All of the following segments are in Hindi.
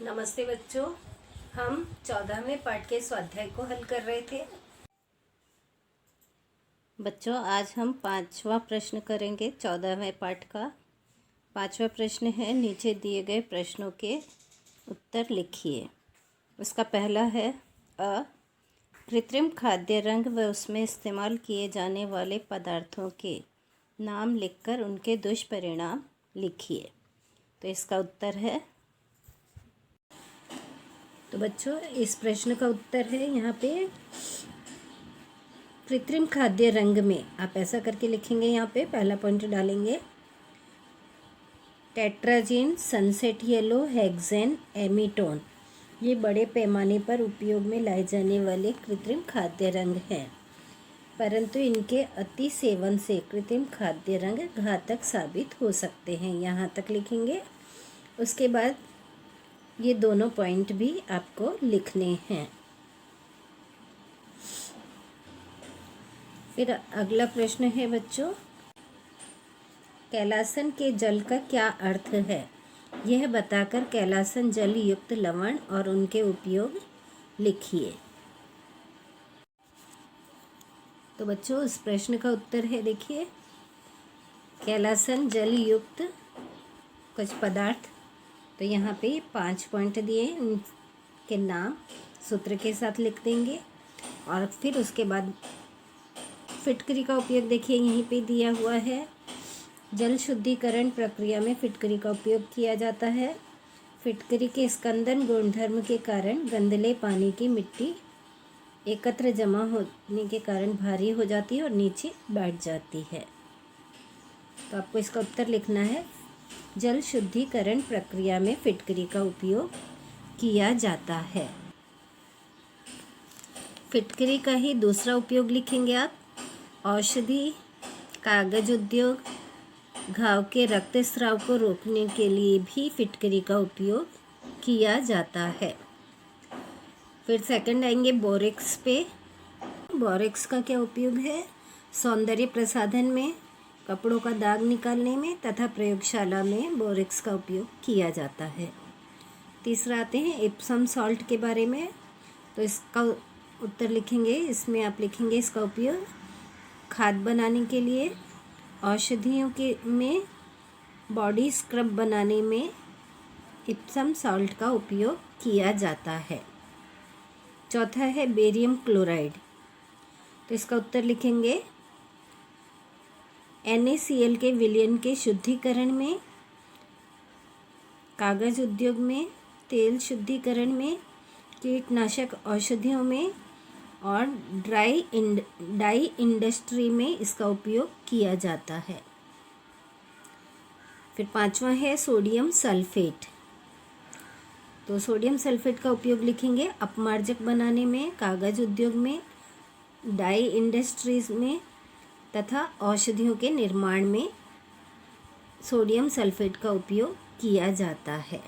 नमस्ते बच्चों। हम 14वें पाठ के स्वाध्याय को हल कर रहे थे। बच्चों, आज हम 5वां प्रश्न करेंगे 14वें पाठ का। 5वां प्रश्न है, नीचे दिए गए प्रश्नों के उत्तर लिखिए। उसका पहला है कृत्रिम खाद्य रंग व उसमें इस्तेमाल किए जाने वाले पदार्थों के नाम लिखकर उनके दुष्परिणाम लिखिए। तो इसका उत्तर है, तो बच्चों इस प्रश्न का उत्तर है यहाँ पे कृत्रिम खाद्य रंग में। आप ऐसा करके लिखेंगे, यहाँ पे पहला पॉइंट डालेंगे टेट्राजीन, सनसेट येलो, हेक्सेन, एमीटोन। ये बड़े पैमाने पर उपयोग में लाए जाने वाले कृत्रिम खाद्य रंग हैं, परंतु इनके अति सेवन से कृत्रिम खाद्य रंग घातक साबित हो सकते हैं। यहाँ तक लिखेंगे। उसके बाद ये दोनों पॉइंट भी आपको लिखने हैं। फिर अगला प्रश्न है बच्चों, कैलासन के जल का क्या अर्थ है? यह बताकर कैलासन जल युक्त लवण और उनके उपयोग लिखिए। तो बच्चों इस प्रश्न का उत्तर है, देखिए, कैलासन जल युक्त कुछ पदार्थ। तो यहाँ पे 5 पॉइंट दिए, उनके नाम सूत्र के साथ लिख देंगे। और फिर उसके बाद फिटकरी का उपयोग देखिए यहीं पे दिया हुआ है। जल शुद्धिकरण प्रक्रिया में फिटकरी का उपयोग किया जाता है। फिटकरी के स्कंदन गुणधर्म के कारण गंदले पानी की मिट्टी एकत्र जमा होने के कारण भारी हो जाती है और नीचे बैठ जाती है। तो आपको इसका उत्तर लिखना है, जल शुद्धिकरण प्रक्रिया में फिटकरी का उपयोग किया जाता है। फिटकरी का ही दूसरा उपयोग लिखेंगे आप, औषधि, कागज उद्योग, घाव के रक्तस्राव को रोकने के लिए भी फिटकरी का उपयोग किया जाता है। फिर सेकंड आएंगे बोरेक्स पे। बोरेक्स का क्या उपयोग है? सौंदर्य प्रसाधन में, कपड़ों का दाग निकालने में तथा प्रयोगशाला में बोरेक्स का उपयोग किया जाता है। तीसरा आते हैं इप्सम सॉल्ट के बारे में। तो इसका उत्तर लिखेंगे, इसमें आप लिखेंगे इसका उपयोग खाद बनाने के लिए, औषधियों के में, बॉडी स्क्रब बनाने में इप्सम सॉल्ट का उपयोग किया जाता है। चौथा है बेरियम क्लोराइड। तो इसका उत्तर लिखेंगे NaCl के विलयन के शुद्धिकरण में, कागज उद्योग में, तेल शुद्धिकरण में, कीटनाशक औषधियों में और डाई इंडस्ट्री में इसका उपयोग किया जाता है। फिर 5वां है सोडियम सल्फेट। तो सोडियम सल्फेट का उपयोग लिखेंगे अपमार्जक बनाने में, कागज उद्योग में, डाई इंडस्ट्रीज में तथा औषधियों के निर्माण में सोडियम सल्फेट का उपयोग किया जाता है।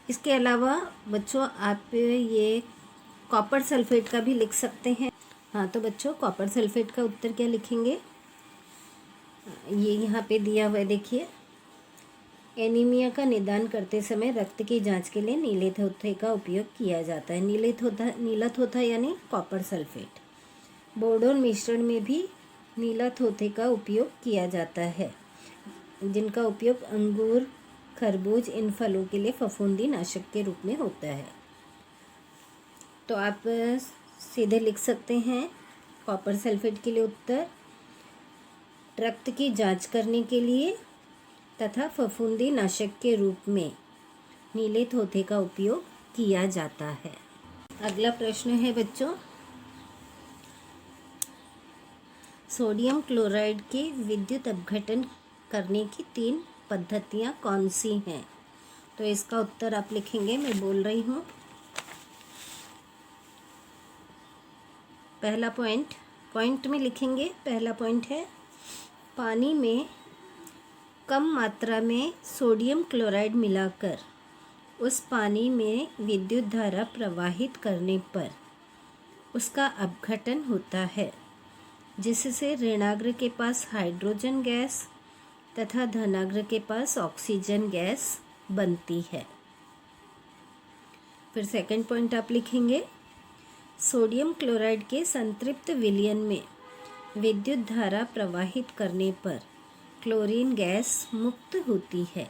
इसके अलावा बच्चों आप ये कॉपर सल्फेट का भी लिख सकते हैं। हाँ, तो बच्चों कॉपर सल्फेट का उत्तर क्या लिखेंगे? ये यहाँ पे दिया हुआ है, देखिए, एनीमिया का निदान करते समय रक्त की जांच के लिए नीले थोथे का उपयोग किया जाता है। नीला थोथा यानी कॉपर सल्फेट। बोर्डोन मिश्रण में भी नीला थोथे का उपयोग किया जाता है, जिनका उपयोग अंगूर, खरबूज इन फलों के लिए फफूंदी नाशक के रूप में होता है। तो आप सीधे लिख सकते हैं कॉपर सल्फेट के लिए उत्तर रक्त की जांच करने के लिए तथा फफूंदी नाशक के रूप में नीले थोथे का उपयोग किया जाता है। अगला प्रश्न है बच्चों, सोडियम क्लोराइड के विद्युत अपघटन करने की 3 पद्धतियाँ कौन सी हैं? तो इसका उत्तर आप लिखेंगे, मैं बोल रही हूँ। पहला पॉइंट में लिखेंगे, पहला पॉइंट है पानी में कम मात्रा में सोडियम क्लोराइड मिलाकर उस पानी में विद्युत धारा प्रवाहित करने पर उसका अपघटन होता है, जिससे ऋणाग्र के पास हाइड्रोजन गैस तथा धनाग्र के पास ऑक्सीजन गैस बनती है। फिर सेकंड पॉइंट आप लिखेंगे, सोडियम क्लोराइड के संतृप्त विलयन में विद्युत धारा प्रवाहित करने पर क्लोरीन गैस मुक्त होती है।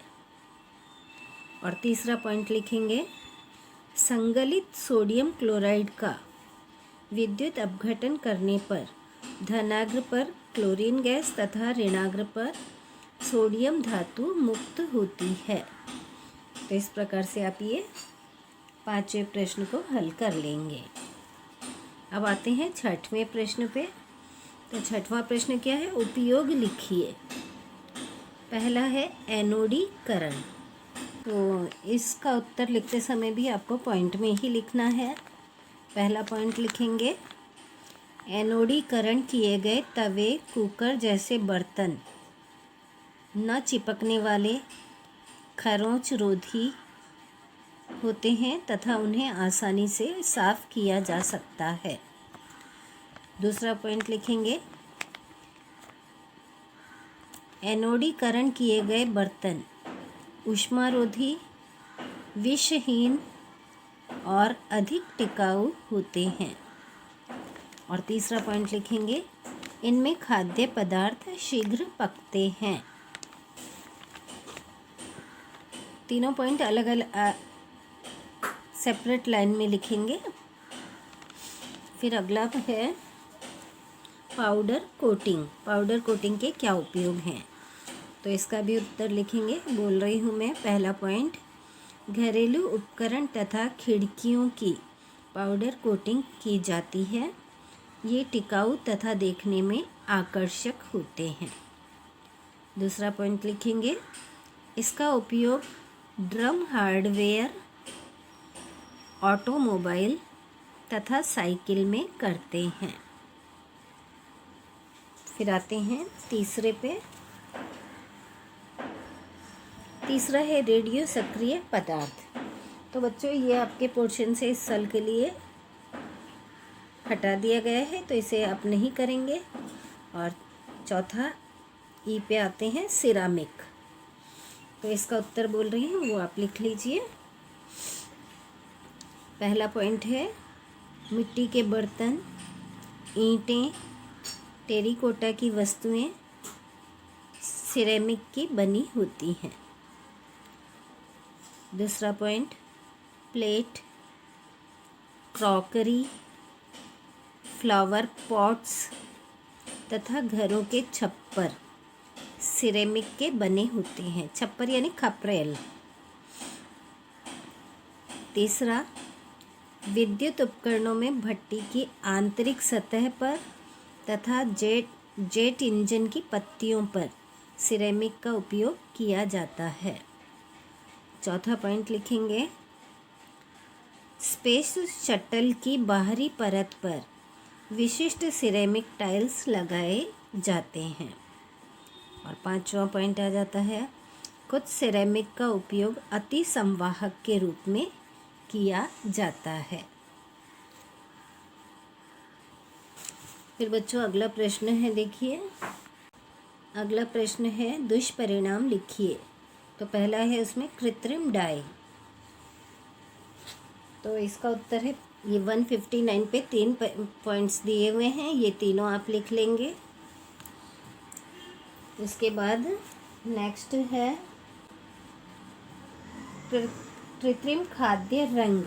और तीसरा पॉइंट लिखेंगे, संगलित सोडियम क्लोराइड का विद्युत अपघटन करने पर धनाग्र पर क्लोरीन गैस तथा ऋणाग्र पर सोडियम धातु मुक्त होती है। तो इस प्रकार से आप ये 5वें प्रश्न को हल कर लेंगे। अब आते हैं 6वें प्रश्न पे। तो 6वां प्रश्न क्या है, उपयोग लिखिए। पहला है एनोडीकरण। तो इसका उत्तर लिखते समय भी आपको पॉइंट में ही लिखना है। पहला पॉइंट लिखेंगे, एनोडीकरण किए गए तवे, कुकर जैसे बर्तन न चिपकने वाले, खरोंच रोधी होते हैं तथा उन्हें आसानी से साफ किया जा सकता है। दूसरा पॉइंट लिखेंगे, एनोडीकरण किए गए बर्तन ऊष्मारोधी, विषहीन और अधिक टिकाऊ होते हैं। और तीसरा पॉइंट लिखेंगे, इनमें खाद्य पदार्थ शीघ्र पकते हैं। तीनों पॉइंट अलग अलग सेपरेट लाइन में लिखेंगे। फिर अगला है पाउडर कोटिंग। पाउडर कोटिंग के क्या उपयोग हैं, तो इसका भी उत्तर लिखेंगे। बोल रही हूँ मैं। पहला पॉइंट, घरेलू उपकरण तथा खिड़कियों की पाउडर कोटिंग की जाती है। ये टिकाऊ तथा देखने में आकर्षक होते हैं। दूसरा पॉइंट लिखेंगे, इसका उपयोग ड्रम हार्डवेयर, ऑटोमोबाइल तथा साइकिल में करते हैं। फिर आते हैं तीसरे पे। तीसरा है रेडियो सक्रिय पदार्थ। तो बच्चों ये आपके पोर्शन से इस साल के लिए हटा दिया गया है, तो इसे आप नहीं करेंगे। और चौथा ई पे आते हैं सिरामिक। तो इसका उत्तर बोल रही हूँ, वो आप लिख लीजिए। पहला पॉइंट है, मिट्टी के बर्तन, ईंटें, टेरिकोटा की वस्तुएं सिरेमिक की बनी होती हैं। दूसरा point, plate, crockery, flower pots तथा घरों के छप्पर सिरेमिक के बने होते हैं। छप्पर यानी खपरेल। तीसरा, विद्युत उपकरणों में भट्टी की आंतरिक सतह पर तथा जेट इंजन की पत्तियों पर सिरेमिक का उपयोग किया जाता है। चौथा पॉइंट लिखेंगे, स्पेस शटल की बाहरी परत पर विशिष्ट सिरेमिक टाइल्स लगाए जाते हैं। और पांचवा पॉइंट आ जाता है, कुछ सिरेमिक का उपयोग अति संवाहक के रूप में किया जाता है। फिर बच्चों अगला प्रश्न है, देखिए। अगला प्रश्न है, दुष्परिणाम लिखिए। तो पहला है उसमें कृत्रिम डाई। तो इसका उत्तर है, ये 159 पे 3 पॉइंट्स दिए हुए हैं, ये तीनों आप लिख लेंगे। उसके बाद नेक्स्ट है कृत्रिम खाद्य रंग।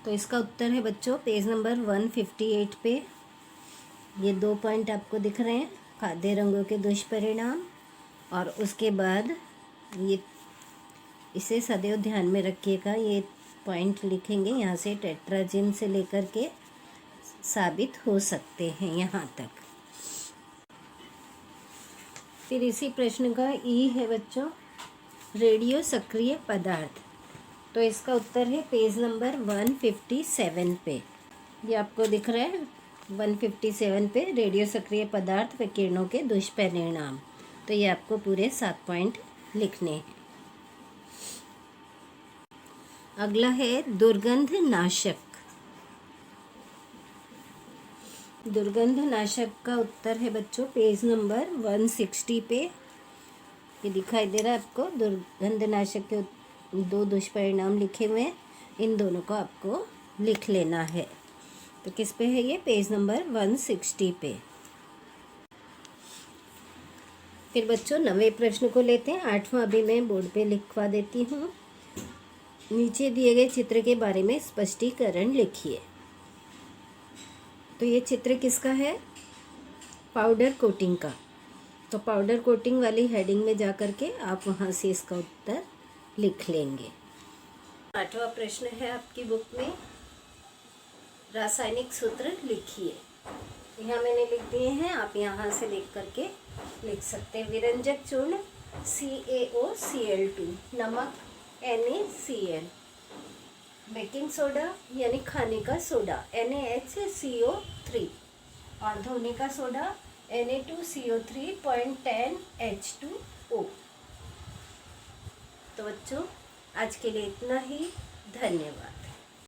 तो इसका उत्तर है बच्चों पेज नंबर 158 पे। ये 2 पॉइंट आपको दिख रहे हैं, खाद्य रंगों के दुष्परिणाम। और उसके बाद ये, इसे सदैव ध्यान में रखिएगा, ये पॉइंट लिखेंगे यहाँ से टेट्राजिन से लेकर के साबित हो सकते हैं यहाँ तक। फिर इसी प्रश्न का ई है बच्चों, रेडियो सक्रिय पदार्थ। तो इसका उत्तर है पेज नंबर 157 पे। ये आपको दिख रहा है 157 पे, रेडियो सक्रिय पदार्थ व किरणों के दुष्परिणाम। तो ये आपको पूरे 7 पॉइंट लिखने हैं। अगला है दुर्गंध नाशक। दुर्गंध नाशक का उत्तर है बच्चों पेज नंबर 160 पे। ये दिखाई दे रहा है आपको, दुर्गंधनाशक के दो दुष्परिणाम लिखे हुए हैं, इन दोनों को आपको लिख लेना है। तो किस पे है ये? पेज नंबर 160 पे। फिर बच्चों 9वें प्रश्न को लेते हैं। 8वां अभी मैं बोर्ड पे लिखवा देती हूँ। नीचे दिए गए चित्र के बारे में स्पष्टीकरण लिखिए। तो ये चित्र किसका है? पाउडर कोटिंग का। तो पाउडर कोटिंग वाली हेडिंग में जा कर के आप वहाँ से इसका उत्तर लिख लेंगे। 8वां प्रश्न है आपकी बुक में, रासायनिक सूत्र लिखिए। यहाँ मैंने लिख दिए हैं, आप यहाँ से लिख करके लिख सकते हैं। विरंजक चूर्ण CaOCl2, नमक NaCl, बेकिंग सोडा यानी खाने का सोडा NaHCO3, और धोने का सोडा Na2CO3.10H2O। तो बच्चों आज के लिए इतना ही। धन्यवाद।